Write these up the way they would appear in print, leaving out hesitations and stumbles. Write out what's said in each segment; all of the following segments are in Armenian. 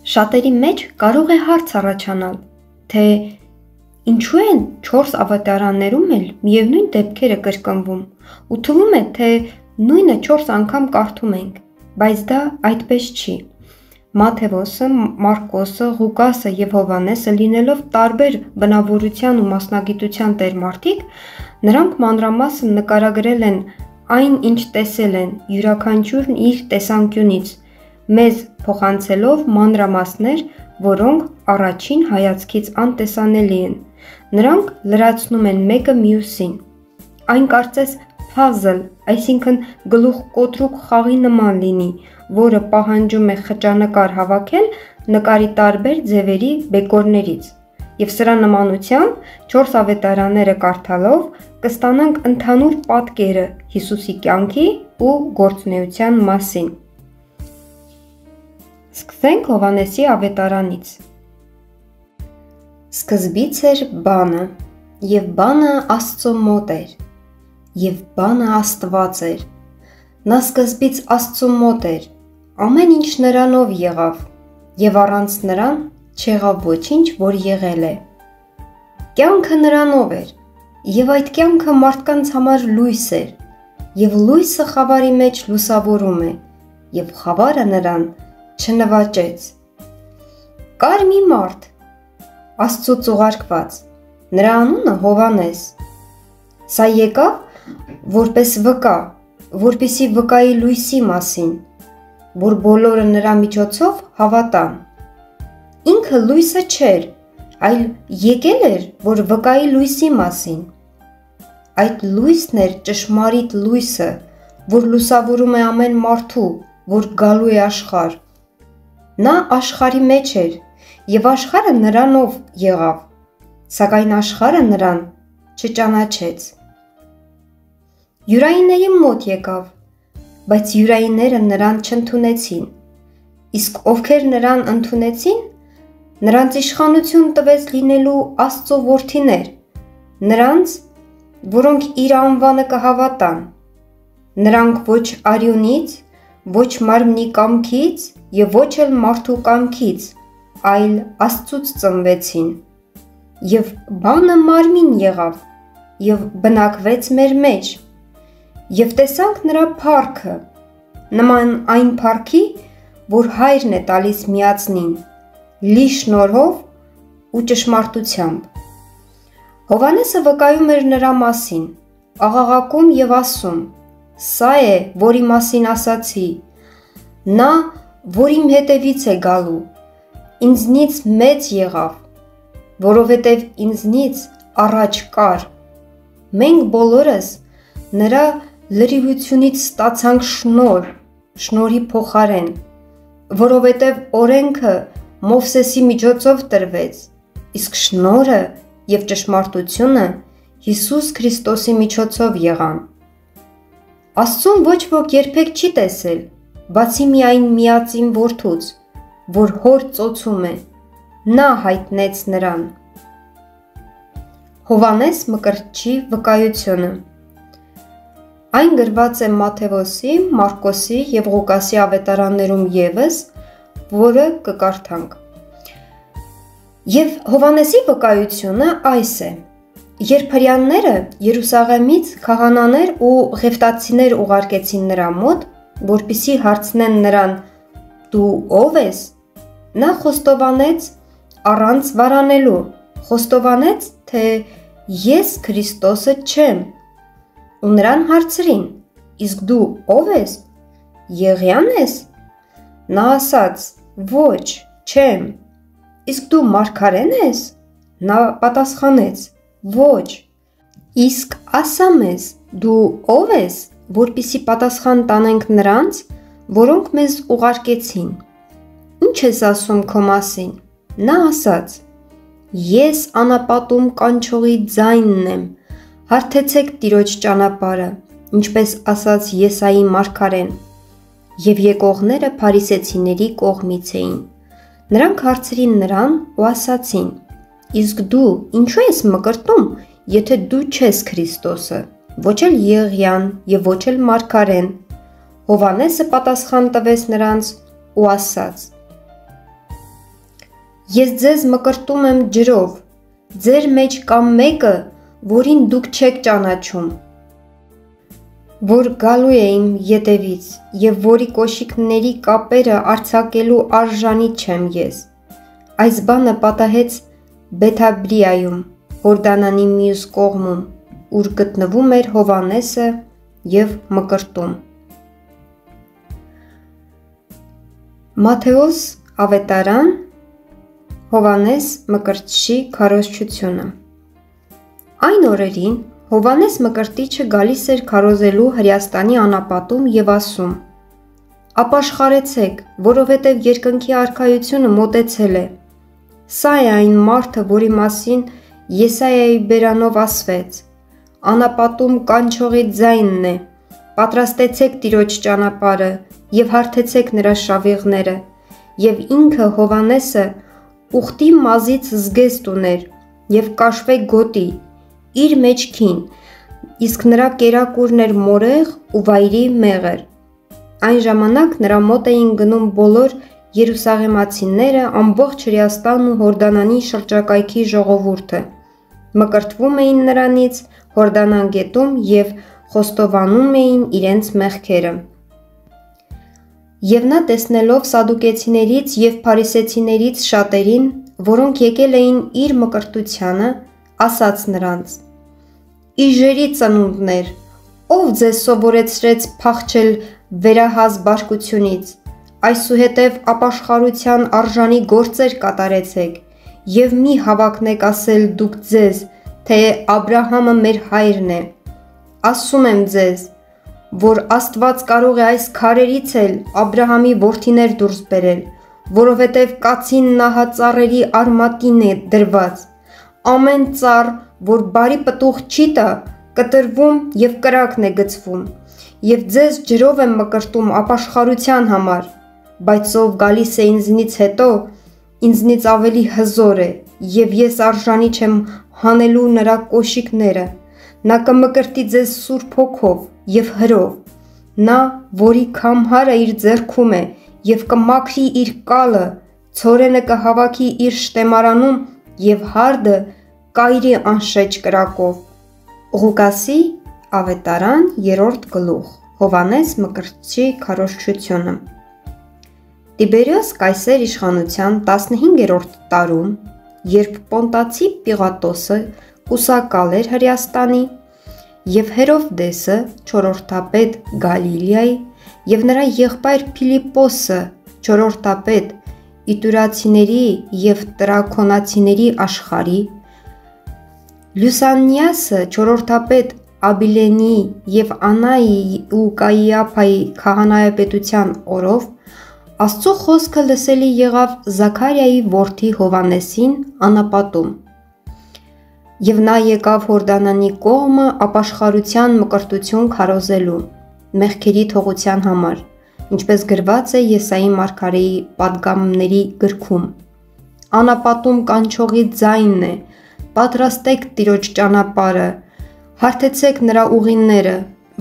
Շատերի մեջ կարող է հարց առաջանալ, թե ինչու են 4 ավետարաններում էլ միևնույն դեպքերը կրկնվում, ու թվում է, թե նույնը 4 անգամ կարդում ենք, բայց դա այդպես չի։ Մատթեոսը, Մարկոսը, Ղուկասը և Հովհաննեսը լինելով տարբեր բնավորության ու մասնագիտության տերմարտիկ, նրանք մանրամասն նկարագրել են այն, ինչ տեսել են, յուրաքանչյուրն իր տեսանկյունից, մեզ փոխանցելով մանրամասներ, որոնք առաջին հայացքից անտեսանելի են։ Նրանք լրացնում են մեկը մյուսին։ Այն կարծես փազլ, այսինքն գլուխկոտրուկ խաղի նման լինի, որը պահանջում է խճանկար հավաքել նկարի տարբեր ձևերի բեկորներից։ Եվ սրա նմանությամբ 4 ավետարանները կարդալով կստանանք ընդհանուր պատկերը Հիսուսի կյանքի ու գործունեության մասին։ Սկսենք Հովհաննեսի ավետարանից։ Սկզբից էր բանը, և բանը Աստծո մոտ էր, և բանը Աստված էր։ Նա սկզբից Աստծո մոտ էր, ամեն ինչ նրանով եղավ, և առանց նրան չեղավ ոչինչ, որ եղել է։ Կյանքը նրանով էր, և այդ կյանքը մարդկանց համար լույս էր, և լույսը խավարի մեջ լուսավորում է, և խավարը նրան չնվաճեց։ Կար մի մարդ, Աստծուց ուղարկված, նրա անունը Հովհաննես։ Սա եկավ որպես վկա, որպեսզի վկայի լույսի մասին, որ բոլորը նրա միջոցով հավատան։ Ինքը լույսը չէր, այլ եկել էր, որ վկայի լույսի մասին։ Այդ լույսն էր ճշմարիտ լույսը, որ լուսավորում է ամեն մարդու, որ գալու է աշխարհ։ Նա աշխարհի մեջ էր, և աշխարհը նրանով եղավ, սակայն աշխարհը նրան չճանաչեց։ Յուրայինների մոտ եկավ, բայց յուրայինները նրան չընդունեցին, իսկ ովքեր նրան ընդունեցին, նրանց իշխանություն տվեց լինելու Աստծո որդիներ, նրանց, որոնք իր անվանը կհավատան։ Նրանք ոչ արյունից, ոչ մարմնի կամքից և ոչ էլ մարդու կամքից, այլ Աստծուց ծնվեցին։ Եվ բանը մարմին եղավ, և բնակվեց մեր մեջ, և տեսանք նրա փառքը, նման այն փառքի, որ Հայրն է տալիս միածնին, լի շնորհով ու ճշմարտությամբ։ Հովհաննեսը վկայում էր նրա մասին, աղաղակում և ասում. «Սա է, որի մասին ասացի, նա, որ իմ հետևից է գալու, ինձնից մեծ եղավ, որովհետև ինձնից առաջ կար։ Մենք բոլորս նրա լրիվությունից ստացանք շնորհ, շնորհի փոխարեն, որովհետև օրենքը Մովսեսի միջոցով տրվեց, իսկ շնորհը և ճշմարտությունը Հիսուս Քրիստոսի միջոցով եղան։ Աստծուն ոչ ոք երբեք չի տեսել, բացի միայն միածին Որդուց, որ Հոր ծոցում է, նա հայտնեց նրան»։ Հովհաննես Մկրտչի վկայությունը։ Այն գրված է Մատթեոսի, Մարկոսի և Ղուկասի ավետարաններում ևս, որը կկարդանք։ Եվ Հովհաննեսի վկայությունը այս է. Երբ հրեաները Երուսաղեմից քահանաներ ու ղևտացիներ ուղարկեցին նրա մոտ, որպեսզի հարցնեն նրան. «Դու ո՞վ ես», նա խոստովանեց առանց վարանելու, խոստովանեց, թե «Ես Քրիստոսը չեմ»։ Ու նրան հարցրին. «Իսկ դու ո՞վ ես, Եղիա՞ն ես»։ Նա ասաց. «Ոչ, չեմ»։ «Իսկ դու Մարգարե՞ն ես»։ Նա պատասխանեց. «Ոչ»։ «Իսկ ասա մեզ, դու ո՞վ ես, որպեսզի պատասխան տանենք նրանց, որոնք մեզ ուղարկեցին։ Ի՞նչ ես ասում քո մասին»։ Նա ասաց. «Ես անապատում կանչողի ձայնն եմ, հարթեցեք Տիրոջ ճանապարհը, ինչպես ասաց Եսայի մարգարեն»։ Եվ եկողները փարիսեցիների կողմից էին։ Նրանք հարցրին նրան ու ասացին. «Իսկ դու ինչու ես մկրտում, եթե դու չես Քրիստոսը, ոչ էլ Եղիան և ոչ էլ Մարգարեն»։ Հովհաննեսը պատասխան տվեց նրանց ու ասաց. Ես ձեզ մկրտում եմ ջրով, ձեր մեջ կա մեկը, որին դուք չեք ճանաչում, որ գալու է իմ ետևից և որի կոշիկների կապերը արձակելու արժանի չեմ ես։ Այս բանը պատահեց Բեթաբրիայում, Հորդանանի մյուս կողմում, ուր գտնվում էր Հովհաննեսը և մկրտում։ Մատթեոս ավետարան Հովհաննես մկրտչի քարոզչությունը։ Այն օրերին Հովհաննես մկրտիչը գալիս էր քարոզելու Հրեաստանի անապատում և ասում. «Ապաշխարեցեք, որովհետև երկնքի արքայությունը մոտեցել է։ Սա է այն մարդը, որի մասին Եսայիայի բերանով ասվեց. Անապատում կանչողի ձայնն է. պատրաստեցեք Տիրոջ ճանապարհը և հարթեցեք նրա շավիղները։ Եվ ինքը Հովհաննեսը ուխտի մազից զգեստ ուներ և կաշվե գոտի իր մեջքին, իսկ նրա կերակուրն էր մորեղ ու վայրի մեղր։ Այն ժամանակ նրա մոտ էին գնում բոլոր երուսաղեմացիները, ամբողջ Հրեաստանն ու Հորդանանի շրջակայքի ժողովուրդը, մկրտվում էին նրանից Հորդանան գետում և խոստովանում էին իրենց մեղքերը։ Եվ նա տեսնելով սադուկեցիներից և փարիսեցիներից շատերին, որոնք եկել էին իր մկրտությանը, ասաց նրանց. «Իժերի ծնունդներ, ով ձեզ սովորեցրեց փախչել վերահաս բարկությունից, այսուհետև ապաշխարության արժանի գործեր կատարեցեք և մի հավակնեք ասել դուք ձեզ, թե Աբրահամը մեր հայրն է։ Ասում եմ ձեզ, որ Աստված կարող է այս քարերից էլ Աբրահամի որդիներ դուրս բերել, որովհետև կացին նահածառերի արմատին է դրված։ Ամեն ծառ, որ բարի պտուղ չի տա, կտրվում և կրակն է գցվում, և ձեզ ջրով եմ մկրտում ապաշխարության համար, բայց ով գալիս է ինձնից հետո, ինձնից ավելի հզոր է, և ես արժանի չեմ հանելու նրա կոշիկները։ Նա կմկրտի ձեզ Սուրբ Հոգով և հրով։ Նա, որի քամհարը իր ձեռքում է, և կմաքրի իր կալը, ցորենը կհավաքի իր շտեմարանում և հարդը կայրի անշեջ կրակով»։ Ղուկասի ավետարան 3-րդ գլուխ Հովհաննես մկրտչի քարոզչությունը։ Տիբերիոս Կայսեր իշխանության 15-րդ տարում, երբ Պոնտացի Պիղատոսը կուսակալ էր Հրեաստանի, և Հերովդեսը չորրորդապետ Գալիլեայի, և նրա եղբայր Փիլիպպոսը չորրորդապետ Իտուրացիների և Տրաքոնացիների աշխարհի, Լյուսանիասը չորրորդապետ Աբիլենի և Անայի ու Կայիափայի քահանայապետության օրով, Աստծո խոսքը լսելի եղավ Զաքարիայի որդի Հովհաննեսին անապատում։ Եվ նա եկավ Հորդանանի կողմը ապաշխարության մկրտություն քարոզելու, մեղքերի թողության համար, ինչպես գրված է Եսայի մարգարեի պատգամների գրքում. «Անապատում կանչողի ձայնն է. պատրաստեք Տիրոջ ճանապարհը, հարթեցեք նրա ուղիները,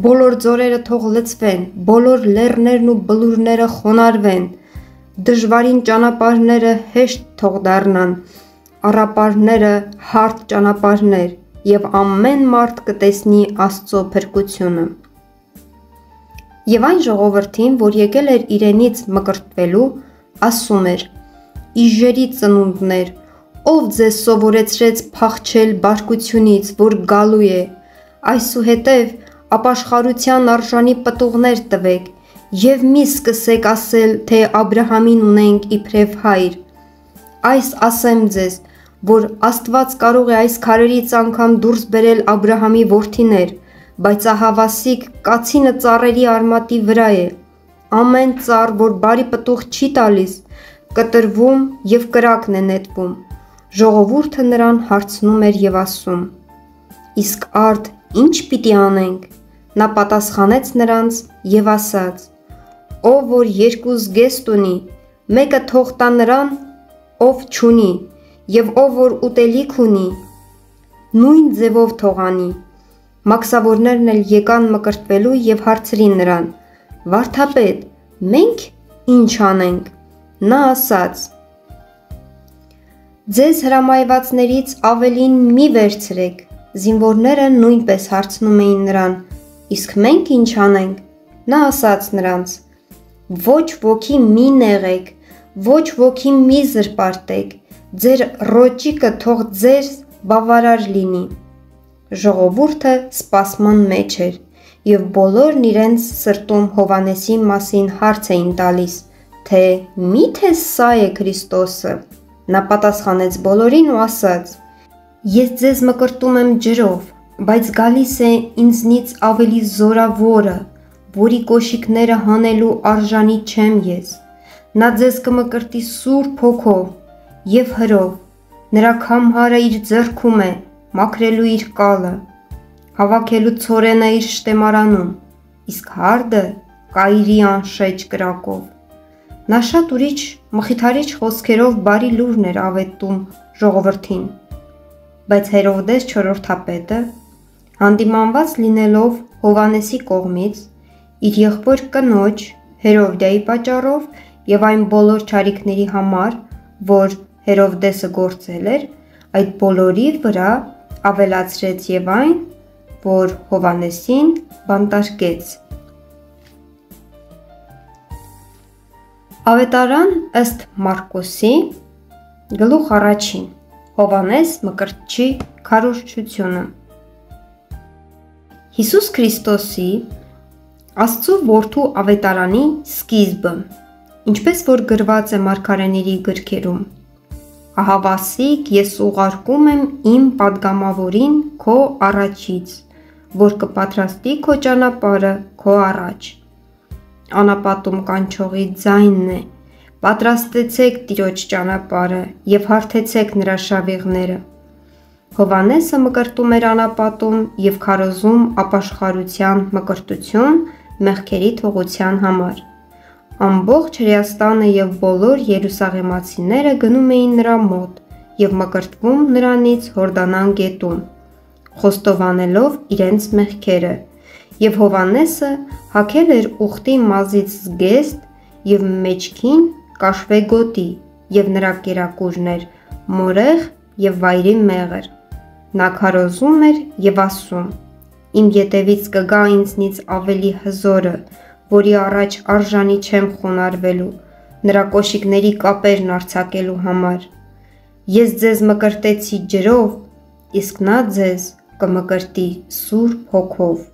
բոլոր ձորերը թող լցվեն, բոլոր լեռներն ու բլուրները խոնարհվեն, դժվարին ճանապարհները հեշտ թող դառնան, առապարները հարթ ճանապարհներ, և ամեն մարդ կտեսնի Աստծո փրկությունը»։ Եվ այն ժողովրդին, որ եկել էր իրենից մկրտվելու, ասում էր. «Իժերի ծնունդներ, ով ձեզ սովորեցրեց փախչել բարկությունից, որ գալու է, այսուհետև ապաշխարության արժանի պտուղներ տվեք և մի սկսեք ասել, թե Աբրահամին ունենք իբրև հայր։ Այս ասեմ ձեզ, որ Աստված կարող է այս քարերից անգամ դուրս բերել Աբրահամի որդիներ, բայց ահավասիկ կացինը ծառերի արմատի վրա է։ Ամեն ծառ, որ բարի պտուղ չի տալիս, կտրվում և կրակն է նետվում»։ Ժողովուրդը նրան հարցնում էր և ասում. «Իսկ արդ ի՞նչ պիտի անենք»։ Նա պատասխանեց նրանց և ասաց. «Ով որ երկու զգեստ ունի, մեկը թող տա նրան, ով չունի, և ով որ ուտելիք ունի, նույն ձևով թող անի»։ Մաքսավորներն էլ եկան մկրտվելու և հարցրին նրան. «Վարդապետ, մենք ի՞նչ անենք»։ Նա ասաց. Ձեզ հրամայվածներից ավելին մի վերցրեք, զինվորները նույնպես հարցնում էին նրան, իսկ մենք ինչ անենք, նա ասաց նրանց, ոչ ոքի մի նեղեք, ոչ ոքի մի զրպարտեք, ձեր ռոճիկը թող ձեզ բավարար լինի, ժողովուրդը սպասման մեջ էր, և բոլորն իրենց սրտում Հովհաննեսի մասին հարց էին տալիս, թե միթե սա է Քրիստոսը, նա պատասխանեց բոլորին ու ասաց. Ես ձեզ մկրտում եմ ջրով, բայց գալիս է ինձնից ավելի զորավորը, որի կոշիկները հանելու արժանի չեմ ես, նա ձեզ կմկրտի Սուրբ Հոգով և հրով, նրա քամհարը իր ձեռքում է, մաքրելու իր կալը, հավաքելու ցորենը իր շտեմարանում, իսկ հարդը կայրի անշեջ կրակով։ Նա շատ ուրիշ մխիթարիչ խոսքերով բարի լուրն էր ավետում ժողովրդին, բայց Հերովդես չորրորդապետը, հանդիմանված լինելով Հովհաննեսի կողմից, իր եղբոր կնոջ Հերովդիայի պատճառով և այն բոլոր չարիքների համար, որ Հերովդեսը գործել էր, այդ բոլորի վրա ավելացրեց և այն, որ Հովհաննեսին բանտարկեց։ Ավետարան ըստ Մարկոսի, գլուխ 1, Հովհաննես Մկրտչի քարոզչությունը։ Հիսուս Քրիստոսի, Աստծու որդու ավետարանի սկիզբը, ինչպես որ գրված է մարգարեների գրքերում, ահավասիկ ես ուղարկում եմ իմ պատգամավորին քո առաջից, որ կպատրաստի քո ճանապարհը քո առաջ։ Անապատում կանչողի ձայնն է, պատրաստեցեք Տիրոջ ճանապարհը և հարթեցեք նրա շավիղները։ Հովհաննեսը մկրտում էր անապատում և քարոզում ապաշխարության մկրտություն մեղքերի թողության համար։ Ամբողջ Հրեաստանը և բոլոր երուսաղեմացիները գնում էին նրա մոտ և մկրտվում նրանից Հորդանան գետում, խոստովանելով իրենց մեղքերը, և Հովհաննեսը հագել էր ուխտի մազից զգեստ և մեջքին կաշվե գոտի և նրա կերակուրն էր մորեղ և վայրի մեղր։ Նա քարոզում էր և ասում. Իմ ետևից կգա ինձնից ավելի հզորը, որի առաջ արժանի չեմ խոնարհվելու, նրա կոշիկների կապերն արձակելու համար։ Ես ձեզ մկրտեցի ջրով, իսկ նա ձեզ կմկրտի Սուրբ Հոգով։